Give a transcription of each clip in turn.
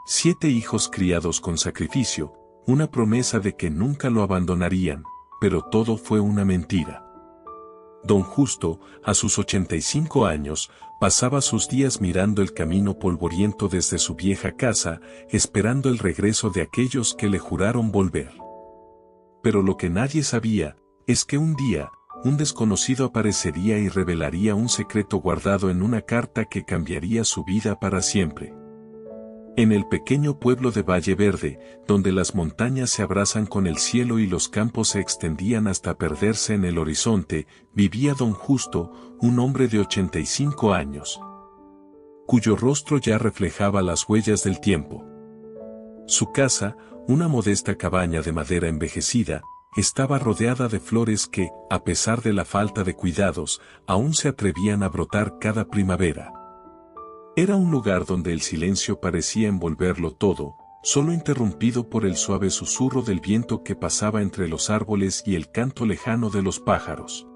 7 hijos criados con sacrificio, una promesa de que nunca lo abandonarían, pero todo fue una mentira. Don Justo, a sus 85 años, pasaba sus días mirando el camino polvoriento desde su vieja casa, esperando el regreso de aquellos que le juraron volver. Pero lo que nadie sabía, es que un día, un desconocido aparecería y revelaría un secreto guardado en una carta que cambiaría su vida para siempre. En el pequeño pueblo de Valle Verde, donde las montañas se abrazan con el cielo y los campos se extendían hasta perderse en el horizonte, vivía don Justo, un hombre de 85 años, cuyo rostro ya reflejaba las huellas del tiempo. Su casa, una modesta cabaña de madera envejecida, estaba rodeada de flores que, a pesar de la falta de cuidados, aún se atrevían a brotar cada primavera. Era un lugar donde el silencio parecía envolverlo todo, solo interrumpido por el suave susurro del viento que pasaba entre los árboles y el canto lejano de los pájaros.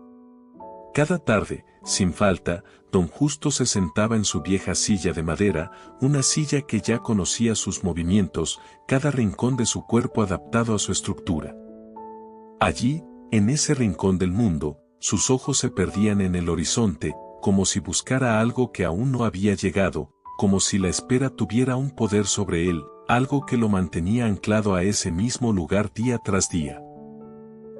Cada tarde, sin falta, don Justo se sentaba en su vieja silla de madera, una silla que ya conocía sus movimientos, cada rincón de su cuerpo adaptado a su estructura. Allí, en ese rincón del mundo, sus ojos se perdían en el horizonte, como si buscara algo que aún no había llegado, como si la espera tuviera un poder sobre él, algo que lo mantenía anclado a ese mismo lugar día tras día.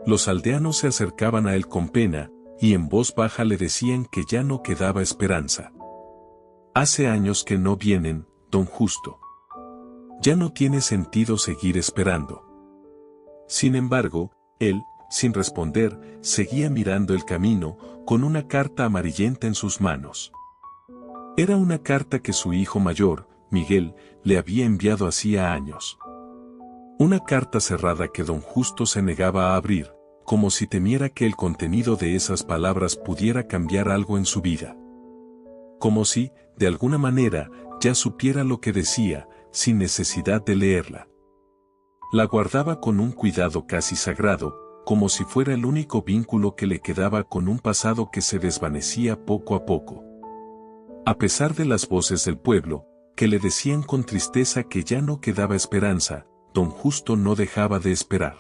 Los aldeanos se acercaban a él con pena, y en voz baja le decían que ya no quedaba esperanza. Hace años que no vienen, don Justo. Ya no tiene sentido seguir esperando. Sin embargo, él, sin responder, seguía mirando el camino, con una carta amarillenta en sus manos. Era una carta que su hijo mayor, Miguel, le había enviado hacía años. Una carta cerrada que don Justo se negaba a abrir, como si temiera que el contenido de esas palabras pudiera cambiar algo en su vida. Como si, de alguna manera, ya supiera lo que decía, sin necesidad de leerla. La guardaba con un cuidado casi sagrado, como si fuera el único vínculo que le quedaba con un pasado que se desvanecía poco a poco. A pesar de las voces del pueblo, que le decían con tristeza que ya no quedaba esperanza, don Justo no dejaba de esperar.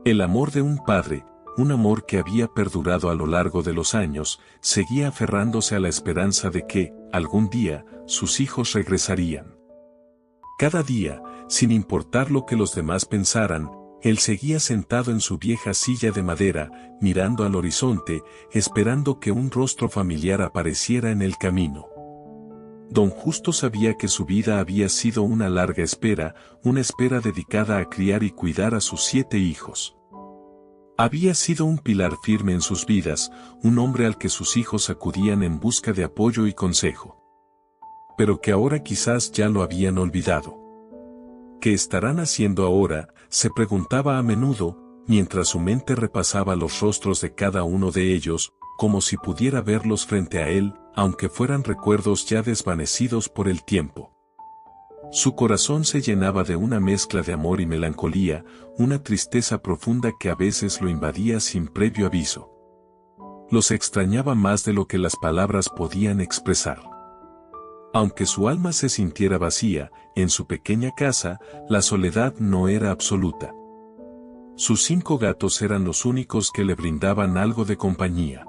El amor de un padre, un amor que había perdurado a lo largo de los años, seguía aferrándose a la esperanza de que, algún día, sus hijos regresarían. Cada día, sin importar lo que los demás pensaran, él seguía sentado en su vieja silla de madera, mirando al horizonte, esperando que un rostro familiar apareciera en el camino. Don Justo sabía que su vida había sido una larga espera, una espera dedicada a criar y cuidar a sus 7 hijos. Había sido un pilar firme en sus vidas, un hombre al que sus hijos acudían en busca de apoyo y consejo. Pero que ahora quizás ya lo habían olvidado. ¿Qué estarán haciendo ahora?, se preguntaba a menudo, mientras su mente repasaba los rostros de cada uno de ellos, como si pudiera verlos frente a él, aunque fueran recuerdos ya desvanecidos por el tiempo. Su corazón se llenaba de una mezcla de amor y melancolía, una tristeza profunda que a veces lo invadía sin previo aviso. Los extrañaba más de lo que las palabras podían expresar. Aunque su alma se sintiera vacía, en su pequeña casa, la soledad no era absoluta. Sus 5 gatos eran los únicos que le brindaban algo de compañía.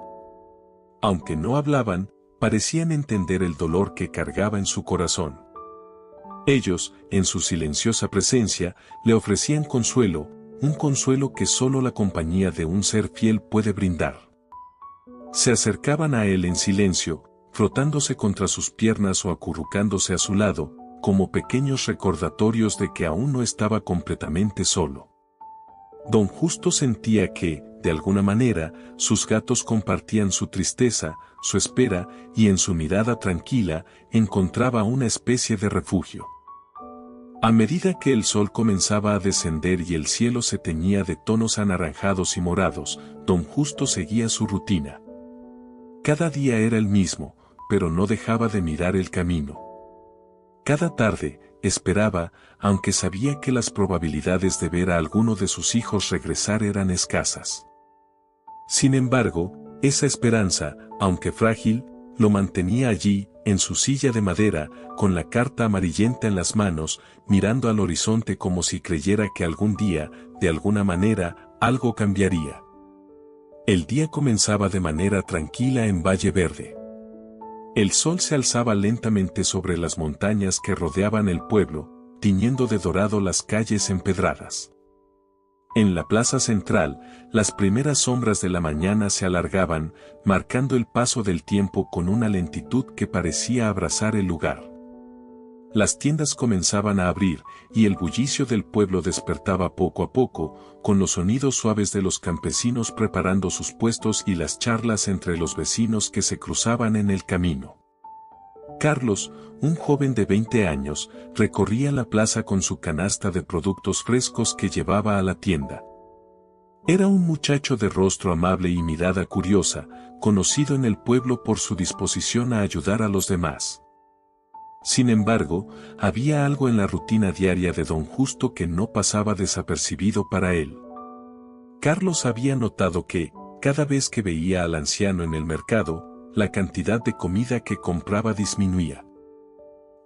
Aunque no hablaban, parecían entender el dolor que cargaba en su corazón. Ellos, en su silenciosa presencia, le ofrecían consuelo, un consuelo que solo la compañía de un ser fiel puede brindar. Se acercaban a él en silencio, frotándose contra sus piernas o acurrucándose a su lado, como pequeños recordatorios de que aún no estaba completamente solo. Don Justo sentía que, de alguna manera, sus gatos compartían su tristeza, su espera, y en su mirada tranquila, encontraba una especie de refugio. A medida que el sol comenzaba a descender y el cielo se teñía de tonos anaranjados y morados, don Justo seguía su rutina. Cada día era el mismo, pero no dejaba de mirar el camino. Cada tarde, esperaba, aunque sabía que las probabilidades de ver a alguno de sus hijos regresar eran escasas. Sin embargo, esa esperanza, aunque frágil, Lo mantenía allí, en su silla de madera, con la carta amarillenta en las manos, mirando al horizonte como si creyera que algún día, de alguna manera, algo cambiaría. El día comenzaba de manera tranquila en Valle Verde. El sol se alzaba lentamente sobre las montañas que rodeaban el pueblo, tiñendo de dorado las calles empedradas. En la plaza central, las primeras sombras de la mañana se alargaban, marcando el paso del tiempo con una lentitud que parecía abrazar el lugar. Las tiendas comenzaban a abrir, y el bullicio del pueblo despertaba poco a poco, con los sonidos suaves de los campesinos preparando sus puestos y las charlas entre los vecinos que se cruzaban en el camino. Carlos, un joven de 20 años, recorría la plaza con su canasta de productos frescos que llevaba a la tienda. Era un muchacho de rostro amable y mirada curiosa, conocido en el pueblo por su disposición a ayudar a los demás. Sin embargo, había algo en la rutina diaria de don Justo que no pasaba desapercibido para él. Carlos había notado que, cada vez que veía al anciano en el mercado, la cantidad de comida que compraba disminuía.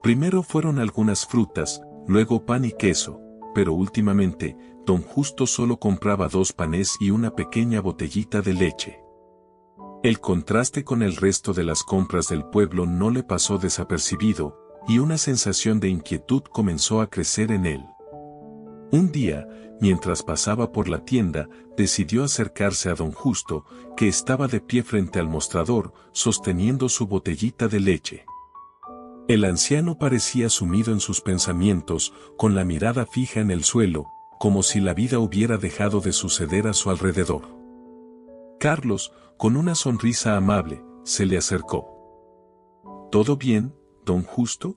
Primero fueron algunas frutas, luego pan y queso, pero últimamente, don Justo solo compraba 2 panes y una pequeña botellita de leche. El contraste con el resto de las compras del pueblo no le pasó desapercibido, y una sensación de inquietud comenzó a crecer en él. Un día, mientras pasaba por la tienda, decidió acercarse a don Justo, que estaba de pie frente al mostrador, sosteniendo su botellita de leche. El anciano parecía sumido en sus pensamientos, con la mirada fija en el suelo, como si la vida hubiera dejado de suceder a su alrededor. Carlos, con una sonrisa amable, se le acercó. ¿Todo bien, don Justo?,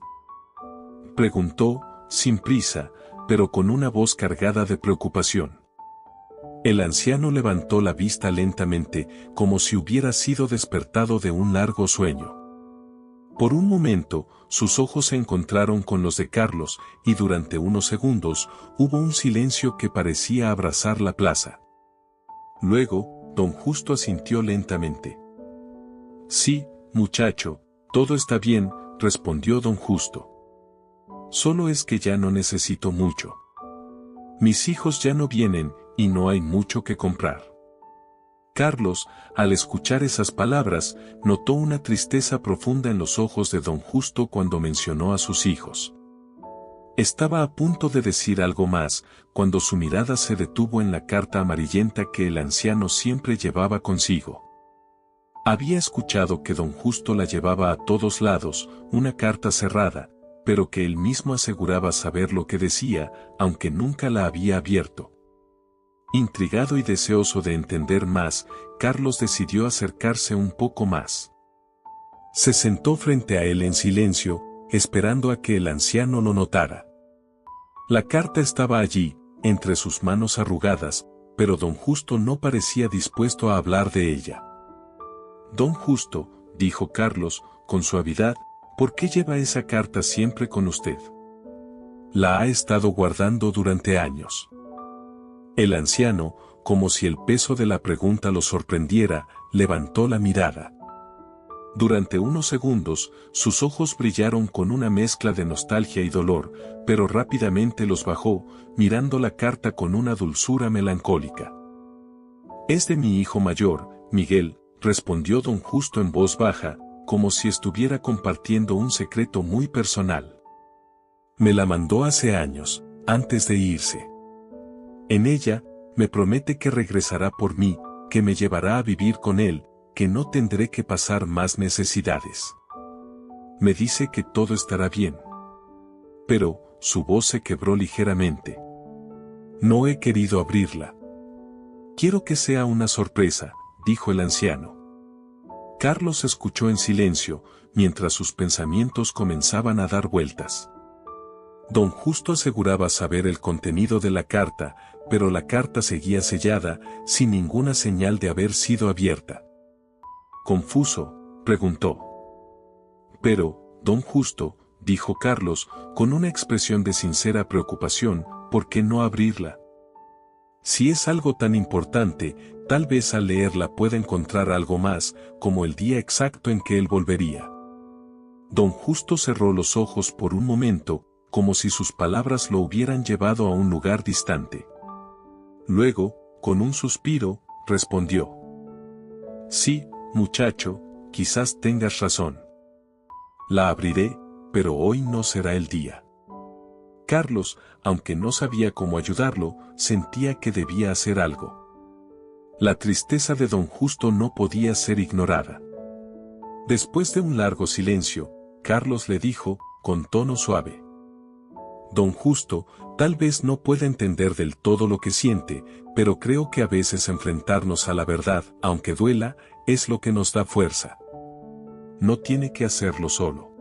preguntó, sin prisa, pero con una voz cargada de preocupación. El anciano levantó la vista lentamente, como si hubiera sido despertado de un largo sueño. Por un momento, sus ojos se encontraron con los de Carlos, y durante unos segundos, hubo un silencio que parecía abrazar la plaza. Luego, don Justo asintió lentamente. Sí, muchacho, todo está bien, respondió don Justo. Solo es que ya no necesito mucho. Mis hijos ya no vienen, y no hay mucho que comprar. Carlos, al escuchar esas palabras, notó una tristeza profunda en los ojos de don Justo cuando mencionó a sus hijos. Estaba a punto de decir algo más, cuando su mirada se detuvo en la carta amarillenta que el anciano siempre llevaba consigo. Había escuchado que don Justo la llevaba a todos lados, una carta cerrada, pero que él mismo aseguraba saber lo que decía, aunque nunca la había abierto. Intrigado y deseoso de entender más, Carlos decidió acercarse un poco más. Se sentó frente a él en silencio, esperando a que el anciano lo notara. La carta estaba allí, entre sus manos arrugadas, pero don Justo no parecía dispuesto a hablar de ella. Don Justo, dijo Carlos, con suavidad, ¿por qué lleva esa carta siempre con usted? La ha estado guardando durante años. El anciano, como si el peso de la pregunta lo sorprendiera, levantó la mirada. Durante unos segundos, sus ojos brillaron con una mezcla de nostalgia y dolor, pero rápidamente los bajó, mirando la carta con una dulzura melancólica. Es de mi hijo mayor, Miguel, respondió don Justo en voz baja, como si estuviera compartiendo un secreto muy personal. Me la mandó hace años, antes de irse. En ella, me promete que regresará por mí, que me llevará a vivir con él, que no tendré que pasar más necesidades. Me dice que todo estará bien. Pero, su voz se quebró ligeramente. No he querido abrirla. Quiero que sea una sorpresa, dijo el anciano. Carlos escuchó en silencio, mientras sus pensamientos comenzaban a dar vueltas. Don Justo aseguraba saber el contenido de la carta, pero la carta seguía sellada, sin ninguna señal de haber sido abierta. Confuso, preguntó. Pero, don Justo, dijo Carlos, con una expresión de sincera preocupación, ¿por qué no abrirla? Si es algo tan importante, tal vez al leerla pueda encontrar algo más, como el día exacto en que él volvería. Don Justo cerró los ojos por un momento, como si sus palabras lo hubieran llevado a un lugar distante. Luego, con un suspiro, respondió: Sí, muchacho, quizás tengas razón. La abriré, pero hoy no será el día. Carlos, aunque no sabía cómo ayudarlo, sentía que debía hacer algo. La tristeza de don Justo no podía ser ignorada. Después de un largo silencio, Carlos le dijo, con tono suave: Don Justo, tal vez no pueda entender del todo lo que siente, pero creo que a veces enfrentarnos a la verdad, aunque duela, es lo que nos da fuerza. No tiene que hacerlo solo.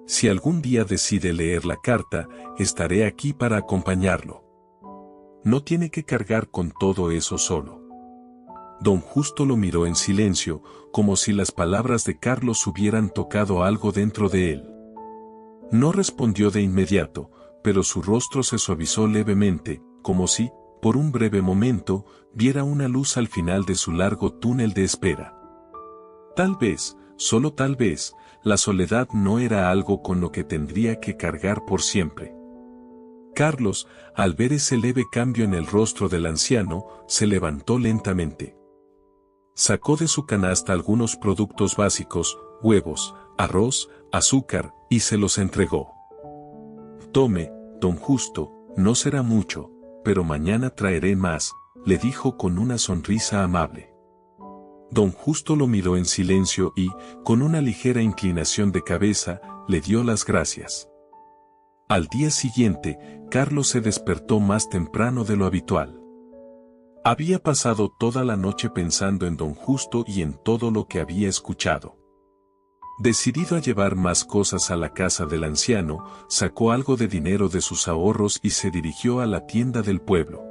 Si algún día decide leer la carta, estaré aquí para acompañarlo. No tiene que cargar con todo eso solo. Don Justo lo miró en silencio, como si las palabras de Carlos hubieran tocado algo dentro de él. No respondió de inmediato, pero su rostro se suavizó levemente, como si, por un breve momento, viera una luz al final de su largo túnel de espera. Tal vez, solo tal vez, la soledad no era algo con lo que tendría que cargar por siempre. Carlos, al ver ese leve cambio en el rostro del anciano, se levantó lentamente. Sacó de su canasta algunos productos básicos, huevos, arroz, azúcar, y se los entregó. Tome, don Justo, no será mucho, pero mañana traeré más, le dijo con una sonrisa amable. Don Justo lo miró en silencio y, con una ligera inclinación de cabeza, le dio las gracias. Al día siguiente, Carlos se despertó más temprano de lo habitual. Había pasado toda la noche pensando en don Justo y en todo lo que había escuchado. Decidido a llevar más cosas a la casa del anciano, sacó algo de dinero de sus ahorros y se dirigió a la tienda del pueblo.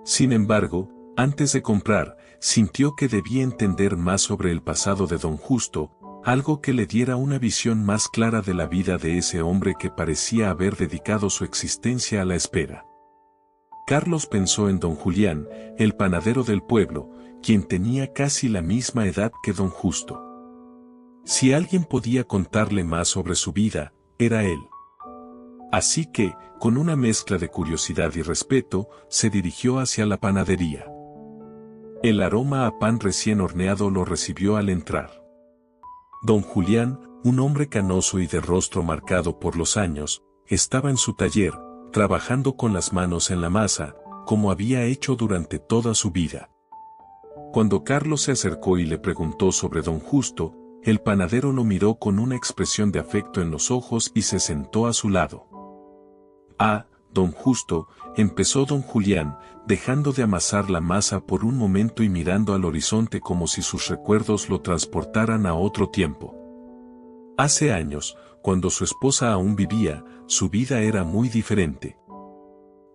Sin embargo, antes de comprar, sintió que debía entender más sobre el pasado de don Justo, algo que le diera una visión más clara de la vida de ese hombre que parecía haber dedicado su existencia a la espera. Carlos pensó en don Julián, el panadero del pueblo, quien tenía casi la misma edad que don Justo. Si alguien podía contarle más sobre su vida, era él. Así que, con una mezcla de curiosidad y respeto, se dirigió hacia la panadería. El aroma a pan recién horneado lo recibió al entrar. Don Julián, un hombre canoso y de rostro marcado por los años, estaba en su taller, trabajando con las manos en la masa, como había hecho durante toda su vida. Cuando Carlos se acercó y le preguntó sobre don Justo, el panadero lo miró con una expresión de afecto en los ojos y se sentó a su lado. «Ah, don Justo», empezó don Julián, dejando de amasar la masa por un momento y mirando al horizonte como si sus recuerdos lo transportaran a otro tiempo. Hace años, cuando su esposa aún vivía, su vida era muy diferente.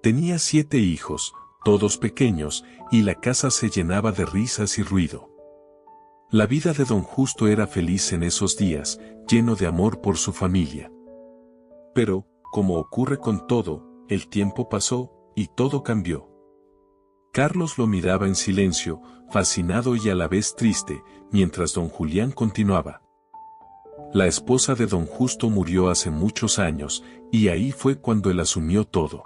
Tenía 7 hijos, todos pequeños, y la casa se llenaba de risas y ruido. La vida de don Justo era feliz en esos días, lleno de amor por su familia. Pero, como ocurre con todo, el tiempo pasó, y todo cambió. Carlos lo miraba en silencio, fascinado y a la vez triste, mientras don Julián continuaba. La esposa de don Justo murió hace muchos años, y ahí fue cuando él asumió todo.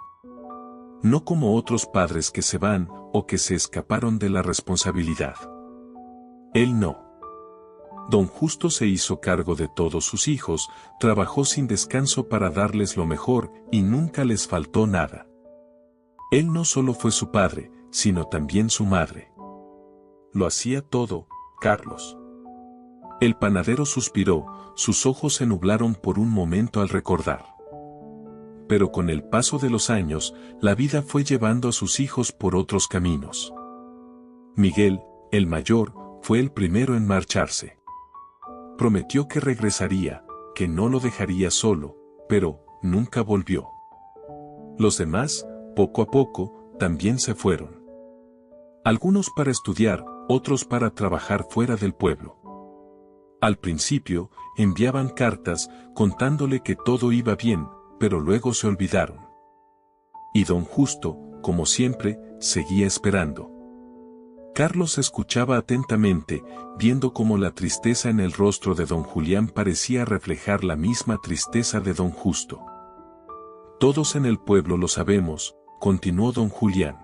No como otros padres que se van, o que se escaparon de la responsabilidad. Él no. Don Justo se hizo cargo de todos sus hijos, trabajó sin descanso para darles lo mejor, y nunca les faltó nada. Él no solo fue su padre, sino también su madre. Lo hacía todo, Carlos. El panadero suspiró, sus ojos se nublaron por un momento al recordar. Pero con el paso de los años, la vida fue llevando a sus hijos por otros caminos. Miguel, el mayor, fue el primero en marcharse. Prometió que regresaría, que no lo dejaría solo, pero nunca volvió. Los demás, poco a poco, también se fueron. Algunos para estudiar, otros para trabajar fuera del pueblo. Al principio, enviaban cartas, contándole que todo iba bien, pero luego se olvidaron. Y don Justo, como siempre, seguía esperando. Carlos escuchaba atentamente, viendo cómo la tristeza en el rostro de don Julián parecía reflejar la misma tristeza de don Justo. Todos en el pueblo lo sabemos, continuó don Julián.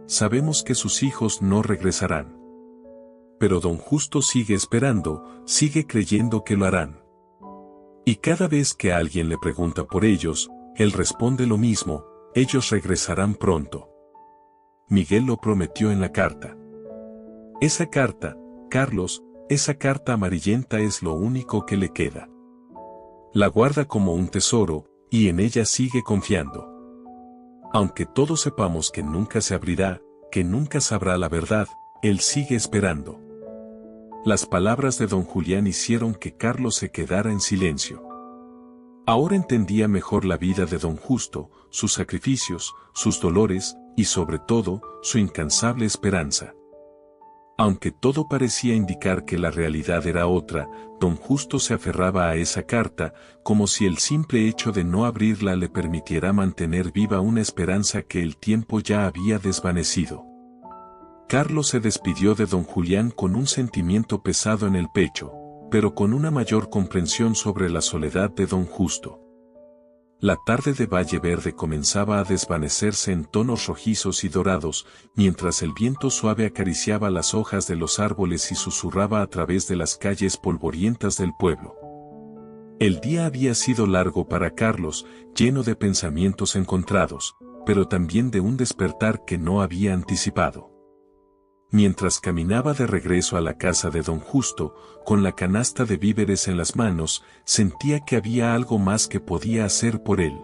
Sabemos que sus hijos no regresarán. Pero don Justo sigue esperando, sigue creyendo que lo harán. Y cada vez que alguien le pregunta por ellos, él responde lo mismo: ellos regresarán pronto. Miguel lo prometió en la carta. Esa carta, Carlos, esa carta amarillenta es lo único que le queda. La guarda como un tesoro, y en ella sigue confiando. Aunque todos sepamos que nunca se abrirá, que nunca sabrá la verdad, él sigue esperando. Las palabras de don Julián hicieron que Carlos se quedara en silencio. Ahora entendía mejor la vida de don Justo, sus sacrificios, sus dolores, y sobre todo, su incansable esperanza. Aunque todo parecía indicar que la realidad era otra, don Justo se aferraba a esa carta, como si el simple hecho de no abrirla le permitiera mantener viva una esperanza que el tiempo ya había desvanecido. Carlos se despidió de don Julián con un sentimiento pesado en el pecho, pero con una mayor comprensión sobre la soledad de don Justo. La tarde de Valle Verde comenzaba a desvanecerse en tonos rojizos y dorados, mientras el viento suave acariciaba las hojas de los árboles y susurraba a través de las calles polvorientas del pueblo. El día había sido largo para Carlos, lleno de pensamientos encontrados, pero también de un despertar que no había anticipado. Mientras caminaba de regreso a la casa de don Justo, con la canasta de víveres en las manos, sentía que había algo más que podía hacer por él.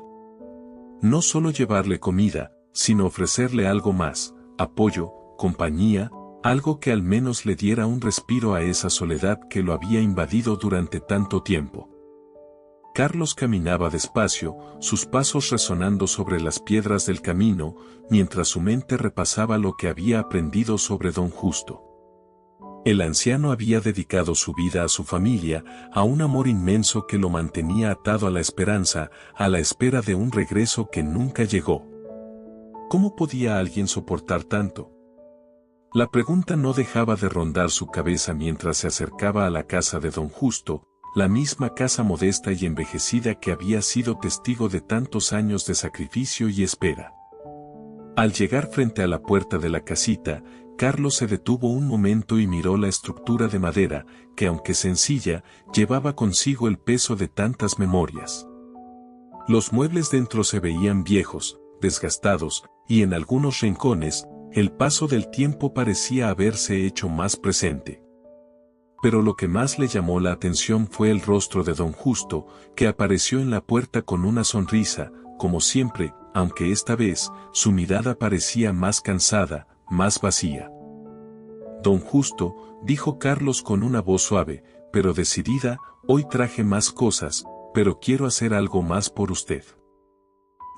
No solo llevarle comida, sino ofrecerle algo más: apoyo, compañía, algo que al menos le diera un respiro a esa soledad que lo había invadido durante tanto tiempo. Carlos caminaba despacio, sus pasos resonando sobre las piedras del camino, mientras su mente repasaba lo que había aprendido sobre don Justo. El anciano había dedicado su vida a su familia, a un amor inmenso que lo mantenía atado a la esperanza, a la espera de un regreso que nunca llegó. ¿Cómo podía alguien soportar tanto? La pregunta no dejaba de rondar su cabeza mientras se acercaba a la casa de don Justo, la misma casa modesta y envejecida que había sido testigo de tantos años de sacrificio y espera. Al llegar frente a la puerta de la casita, Carlos se detuvo un momento y miró la estructura de madera, que aunque sencilla, llevaba consigo el peso de tantas memorias. Los muebles dentro se veían viejos, desgastados, y en algunos rincones, el paso del tiempo parecía haberse hecho más presente. Pero lo que más le llamó la atención fue el rostro de don Justo, que apareció en la puerta con una sonrisa, como siempre, aunque esta vez, su mirada parecía más cansada, más vacía. Don Justo, dijo Carlos con una voz suave, pero decidida, hoy traje más cosas, pero quiero hacer algo más por usted.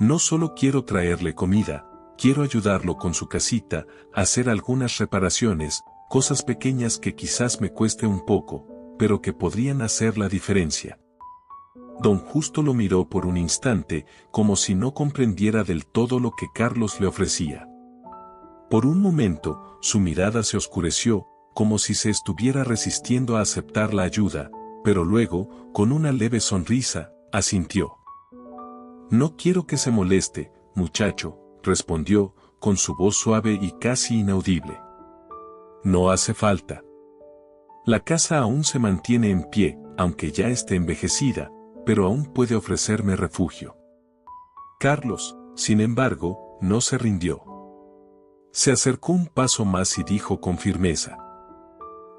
No solo quiero traerle comida, quiero ayudarlo con su casita, hacer algunas reparaciones, cosas pequeñas que quizás me cueste un poco, pero que podrían hacer la diferencia. Don Justo lo miró por un instante, como si no comprendiera del todo lo que Carlos le ofrecía. Por un momento, su mirada se oscureció, como si se estuviera resistiendo a aceptar la ayuda, pero luego, con una leve sonrisa, asintió. No quiero que se moleste, muchacho, respondió, con su voz suave y casi inaudible. No hace falta. La casa aún se mantiene en pie, aunque ya esté envejecida, pero aún puede ofrecerme refugio. Carlos, sin embargo, no se rindió. Se acercó un paso más y dijo con firmeza: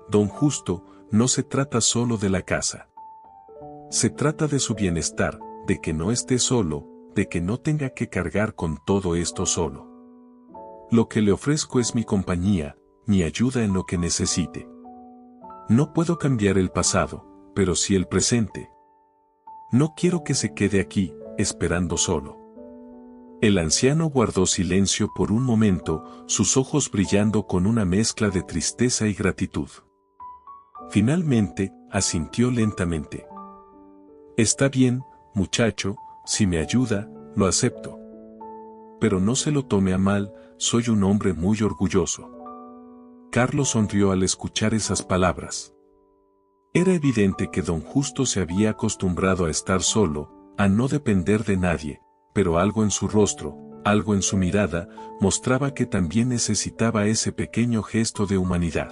Don Justo, no se trata solo de la casa. Se trata de su bienestar, de que no esté solo, de que no tenga que cargar con todo esto solo. Lo que le ofrezco es mi compañía, mi ayuda en lo que necesite. No puedo cambiar el pasado, pero sí el presente. No quiero que se quede aquí, esperando solo. El anciano guardó silencio por un momento, sus ojos brillando con una mezcla de tristeza y gratitud. Finalmente, asintió lentamente. Está bien, muchacho, si me ayuda, lo acepto. pero no se lo tome a mal, soy un hombre muy orgulloso. Carlos sonrió al escuchar esas palabras. Era evidente que don Justo se había acostumbrado a estar solo, a no depender de nadie, pero algo en su rostro, algo en su mirada, mostraba que también necesitaba ese pequeño gesto de humanidad.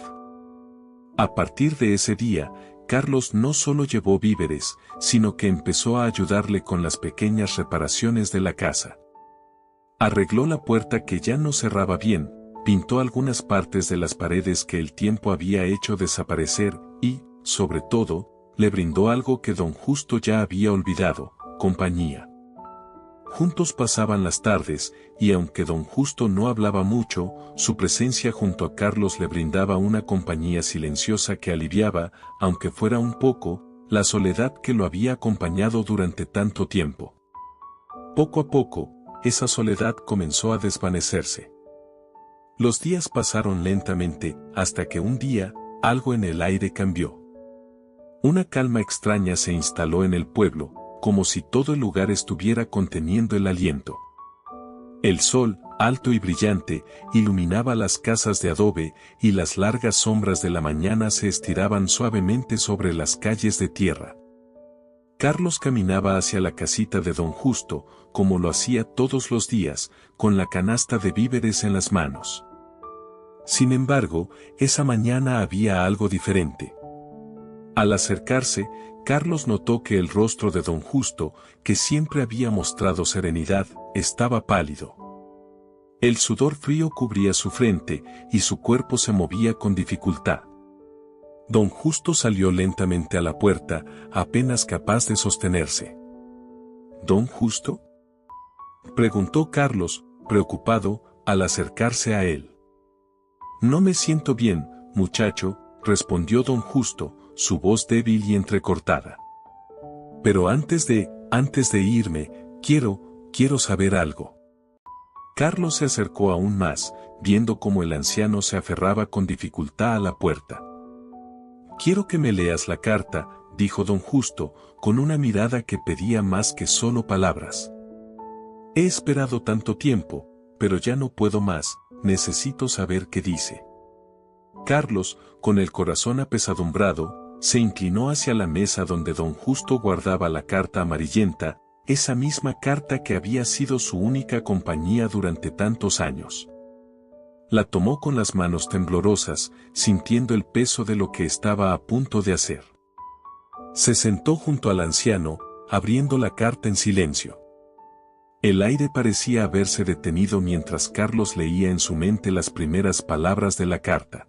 A partir de ese día, Carlos no solo llevó víveres, sino que empezó a ayudarle con las pequeñas reparaciones de la casa. Arregló la puerta que ya no cerraba bien, pintó algunas partes de las paredes que el tiempo había hecho desaparecer y, sobre todo, le brindó algo que don Justo ya había olvidado, compañía. Juntos pasaban las tardes, y aunque don Justo no hablaba mucho, su presencia junto a Carlos le brindaba una compañía silenciosa que aliviaba, aunque fuera un poco, la soledad que lo había acompañado durante tanto tiempo. Poco a poco, esa soledad comenzó a desvanecerse. Los días pasaron lentamente, hasta que un día, algo en el aire cambió. Una calma extraña se instaló en el pueblo, como si todo el lugar estuviera conteniendo el aliento. El sol, alto y brillante, iluminaba las casas de adobe, y las largas sombras de la mañana se estiraban suavemente sobre las calles de tierra. Carlos caminaba hacia la casita de don Justo, como lo hacía todos los días, con la canasta de víveres en las manos. Sin embargo, esa mañana había algo diferente. Al acercarse, Carlos notó que el rostro de don Justo, que siempre había mostrado serenidad, estaba pálido. El sudor frío cubría su frente, y su cuerpo se movía con dificultad. Don Justo salió lentamente a la puerta, apenas capaz de sostenerse. ¿Don Justo?, preguntó Carlos, preocupado, al acercarse a él. No me siento bien, muchacho, respondió don Justo, su voz débil y entrecortada. Pero antes de irme, quiero saber algo. Carlos se acercó aún más, viendo cómo el anciano se aferraba con dificultad a la puerta. Quiero que me leas la carta, dijo don Justo, con una mirada que pedía más que solo palabras. He esperado tanto tiempo, pero ya no puedo más, necesito saber qué dice. Carlos, con el corazón apesadumbrado, se inclinó hacia la mesa donde don Justo guardaba la carta amarillenta, esa misma carta que había sido su única compañía durante tantos años. La tomó con las manos temblorosas, sintiendo el peso de lo que estaba a punto de hacer. Se sentó junto al anciano, abriendo la carta en silencio. El aire parecía haberse detenido mientras Carlos leía en su mente las primeras palabras de la carta.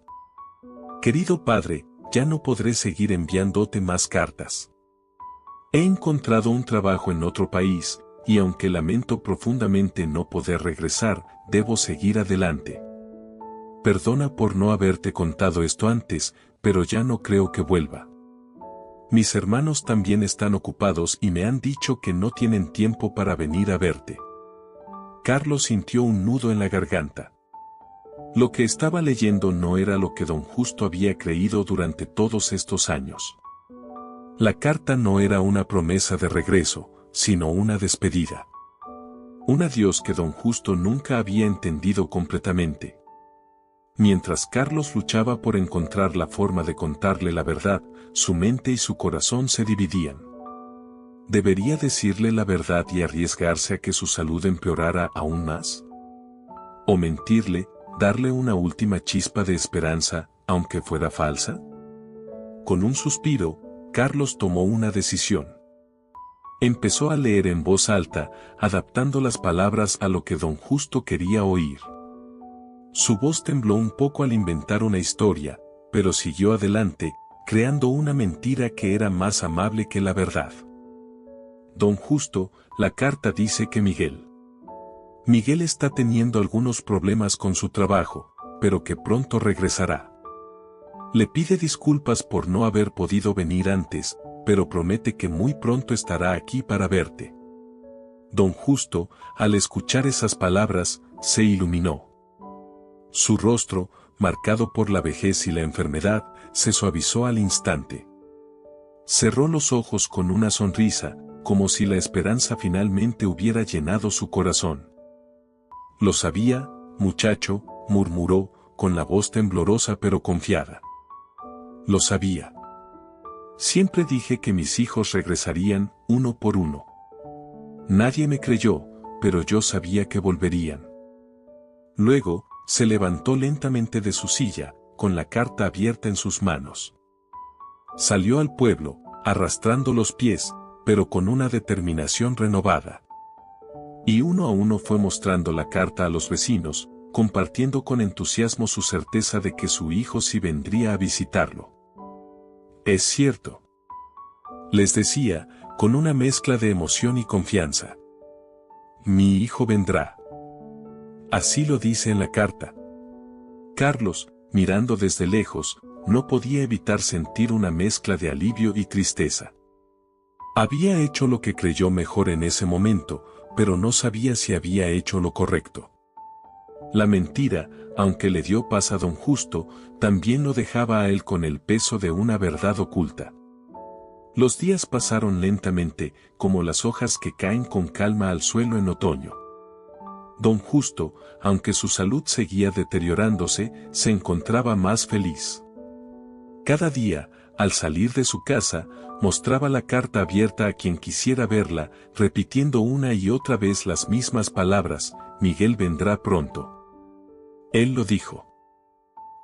Querido padre, ya no podré seguir enviándote más cartas. He encontrado un trabajo en otro país, y aunque lamento profundamente no poder regresar, debo seguir adelante. Perdona por no haberte contado esto antes, pero ya no creo que vuelva. Mis hermanos también están ocupados y me han dicho que no tienen tiempo para venir a verte. Carlos sintió un nudo en la garganta. Lo que estaba leyendo no era lo que don Justo había creído durante todos estos años. La carta no era una promesa de regreso, sino una despedida. Un adiós que don Justo nunca había entendido completamente. Mientras Carlos luchaba por encontrar la forma de contarle la verdad, su mente y su corazón se dividían. ¿Debería decirle la verdad y arriesgarse a que su salud empeorara aún más? ¿O mentirle, darle una última chispa de esperanza, aunque fuera falsa? Con un suspiro, Carlos tomó una decisión. Empezó a leer en voz alta, adaptando las palabras a lo que don Justo quería oír. Su voz tembló un poco al inventar una historia, pero siguió adelante, creando una mentira que era más amable que la verdad. Don Justo, la carta dice que Miguel está teniendo algunos problemas con su trabajo, pero que pronto regresará. Le pide disculpas por no haber podido venir antes, pero promete que muy pronto estará aquí para verte. Don Justo, al escuchar esas palabras, se iluminó. Su rostro, marcado por la vejez y la enfermedad, se suavizó al instante. Cerró los ojos con una sonrisa, como si la esperanza finalmente hubiera llenado su corazón. Lo sabía, muchacho, murmuró, con la voz temblorosa pero confiada. Lo sabía. Siempre dije que mis hijos regresarían, uno por uno. Nadie me creyó, pero yo sabía que volverían. Luego, se levantó lentamente de su silla, con la carta abierta en sus manos. Salió al pueblo, arrastrando los pies, pero con una determinación renovada. Y uno a uno fue mostrando la carta a los vecinos, compartiendo con entusiasmo su certeza de que su hijo sí vendría a visitarlo. Es cierto. Les decía, con una mezcla de emoción y confianza. Mi hijo vendrá. Así lo dice en la carta. Carlos, mirando desde lejos, no podía evitar sentir una mezcla de alivio y tristeza. Había hecho lo que creyó mejor en ese momento, pero no sabía si había hecho lo correcto. La mentira, aunque le dio paz a don Justo, también lo dejaba a él con el peso de una verdad oculta. Los días pasaron lentamente, como las hojas que caen con calma al suelo en otoño. Don Justo, aunque su salud seguía deteriorándose, se encontraba más feliz. Cada día, al salir de su casa, mostraba la carta abierta a quien quisiera verla, repitiendo una y otra vez las mismas palabras: Miguel vendrá pronto. Él lo dijo.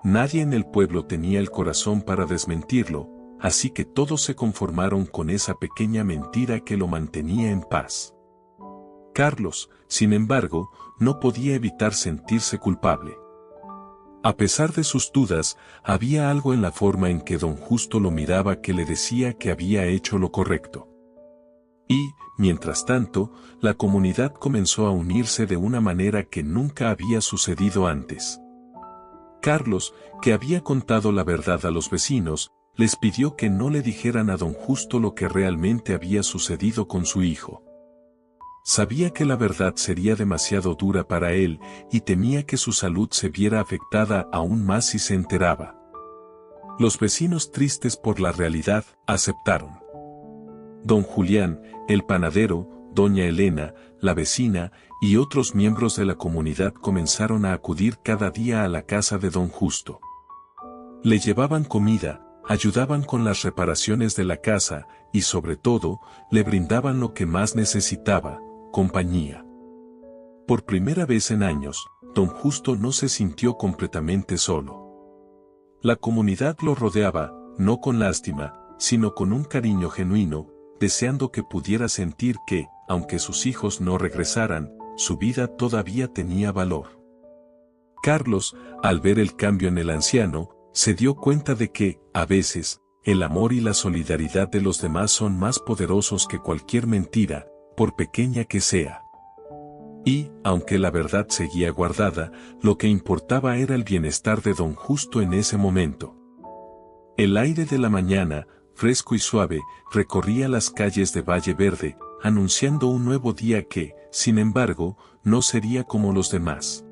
Nadie en el pueblo tenía el corazón para desmentirlo, así que todos se conformaron con esa pequeña mentira que lo mantenía en paz. Carlos, sin embargo, no podía evitar sentirse culpable. A pesar de sus dudas, había algo en la forma en que don Justo lo miraba que le decía que había hecho lo correcto. Y, mientras tanto, la comunidad comenzó a unirse de una manera que nunca había sucedido antes. Carlos, que había contado la verdad a los vecinos, les pidió que no le dijeran a don Justo lo que realmente había sucedido con su hijo. Sabía que la verdad sería demasiado dura para él y temía que su salud se viera afectada aún más si se enteraba. Los vecinos, tristes por la realidad, aceptaron. Don Julián, el panadero, doña Elena, la vecina y otros miembros de la comunidad comenzaron a acudir cada día a la casa de don Justo. Le llevaban comida, ayudaban con las reparaciones de la casa y sobre todo, le brindaban lo que más necesitaba: compañía. Por primera vez en años, don Justo no se sintió completamente solo. La comunidad lo rodeaba, no con lástima, sino con un cariño genuino, deseando que pudiera sentir que, aunque sus hijos no regresaran, su vida todavía tenía valor. Carlos, al ver el cambio en el anciano, se dio cuenta de que, a veces, el amor y la solidaridad de los demás son más poderosos que cualquier mentira, por pequeña que sea. Y, aunque la verdad seguía guardada, lo que importaba era el bienestar de don Justo en ese momento. El aire de la mañana, fresco y suave, recorría las calles de Valle Verde, anunciando un nuevo día que, sin embargo, no sería como los demás.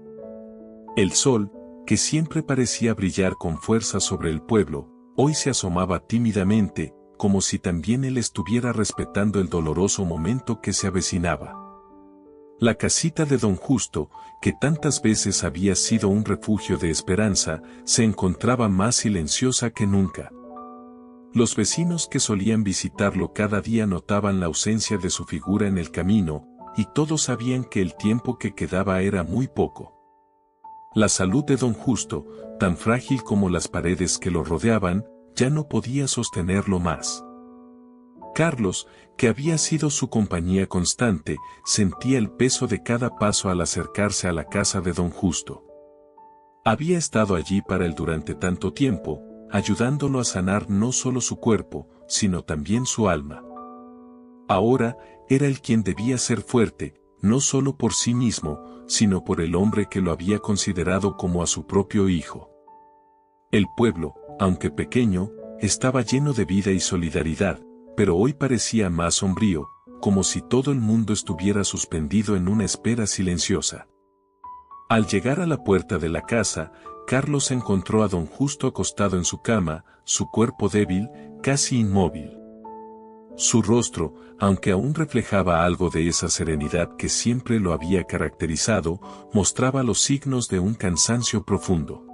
El sol, que siempre parecía brillar con fuerza sobre el pueblo, hoy se asomaba tímidamente, como si también él estuviera respetando el doloroso momento que se avecinaba. La casita de don Justo, que tantas veces había sido un refugio de esperanza, se encontraba más silenciosa que nunca. Los vecinos que solían visitarlo cada día notaban la ausencia de su figura en el camino, y todos sabían que el tiempo que quedaba era muy poco. La salud de don Justo, tan frágil como las paredes que lo rodeaban, ya no podía sostenerlo más. Carlos, que había sido su compañía constante, sentía el peso de cada paso al acercarse a la casa de don Justo. Había estado allí para él durante tanto tiempo, ayudándolo a sanar no solo su cuerpo, sino también su alma. Ahora, era él quien debía ser fuerte, no solo por sí mismo, sino por el hombre que lo había considerado como a su propio hijo. El pueblo, aunque pequeño, estaba lleno de vida y solidaridad, pero hoy parecía más sombrío, como si todo el mundo estuviera suspendido en una espera silenciosa. Al llegar a la puerta de la casa, Carlos encontró a don Justo acostado en su cama, su cuerpo débil, casi inmóvil. Su rostro, aunque aún reflejaba algo de esa serenidad que siempre lo había caracterizado, mostraba los signos de un cansancio profundo.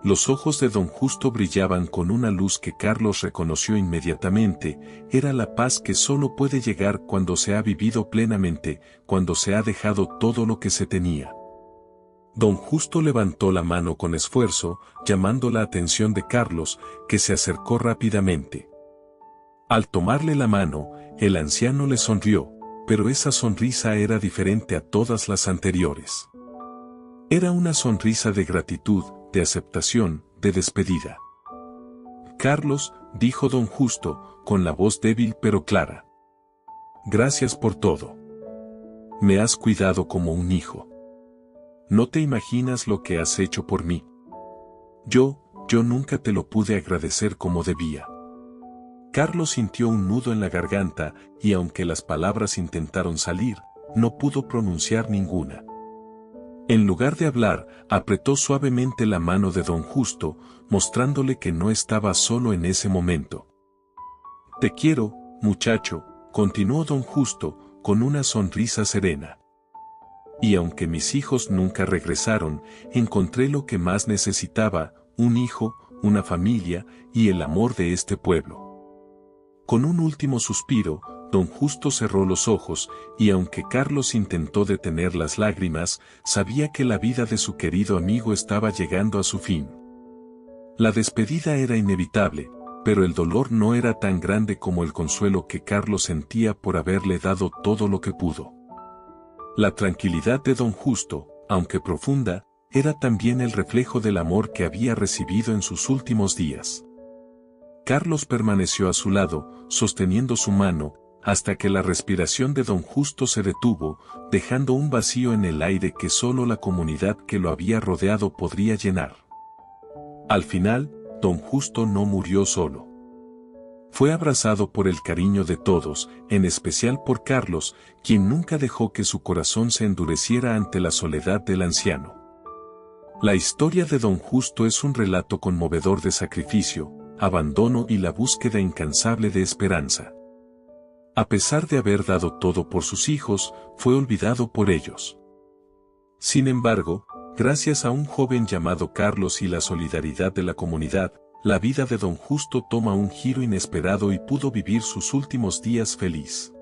Los ojos de don Justo brillaban con una luz que Carlos reconoció inmediatamente. Era la paz que solo puede llegar cuando se ha vivido plenamente, cuando se ha dejado todo lo que se tenía. Don Justo levantó la mano con esfuerzo, llamando la atención de Carlos, que se acercó rápidamente. Al tomarle la mano, el anciano le sonrió, pero esa sonrisa era diferente a todas las anteriores. Era una sonrisa de gratitud, de aceptación, de despedida. Carlos, dijo don Justo, con la voz débil pero clara. Gracias por todo. Me has cuidado como un hijo. No te imaginas lo que has hecho por mí. Yo nunca te lo pude agradecer como debía. Carlos sintió un nudo en la garganta, y aunque las palabras intentaron salir, no pudo pronunciar ninguna. En lugar de hablar, apretó suavemente la mano de don Justo, mostrándole que no estaba solo en ese momento. Te quiero, muchacho, continuó don Justo, con una sonrisa serena. Y aunque mis hijos nunca regresaron, encontré lo que más necesitaba, un hijo, una familia, y el amor de este pueblo. Con un último suspiro, don Justo cerró los ojos, y aunque Carlos intentó detener las lágrimas, sabía que la vida de su querido amigo estaba llegando a su fin. La despedida era inevitable, pero el dolor no era tan grande como el consuelo que Carlos sentía por haberle dado todo lo que pudo. La tranquilidad de don Justo, aunque profunda, era también el reflejo del amor que había recibido en sus últimos días. Carlos permaneció a su lado, sosteniendo su mano, hasta que la respiración de don Justo se detuvo, dejando un vacío en el aire que solo la comunidad que lo había rodeado podría llenar. Al final, don Justo no murió solo. Fue abrazado por el cariño de todos, en especial por Carlos, quien nunca dejó que su corazón se endureciera ante la soledad del anciano. La historia de don Justo es un relato conmovedor de sacrificio, abandono y la búsqueda incansable de esperanza. A pesar de haber dado todo por sus hijos, fue olvidado por ellos. Sin embargo, gracias a un joven llamado Carlos y la solidaridad de la comunidad, la vida de don Justo toma un giro inesperado y pudo vivir sus últimos días feliz.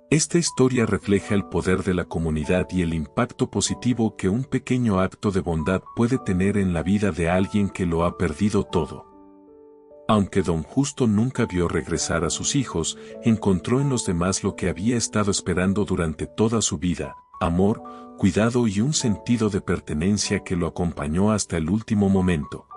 Esta historia refleja el poder de la comunidad y el impacto positivo que un pequeño acto de bondad puede tener en la vida de alguien que lo ha perdido todo. Aunque don Justo nunca vio regresar a sus hijos, encontró en los demás lo que había estado esperando durante toda su vida: amor, cuidado y un sentido de pertenencia que lo acompañó hasta el último momento.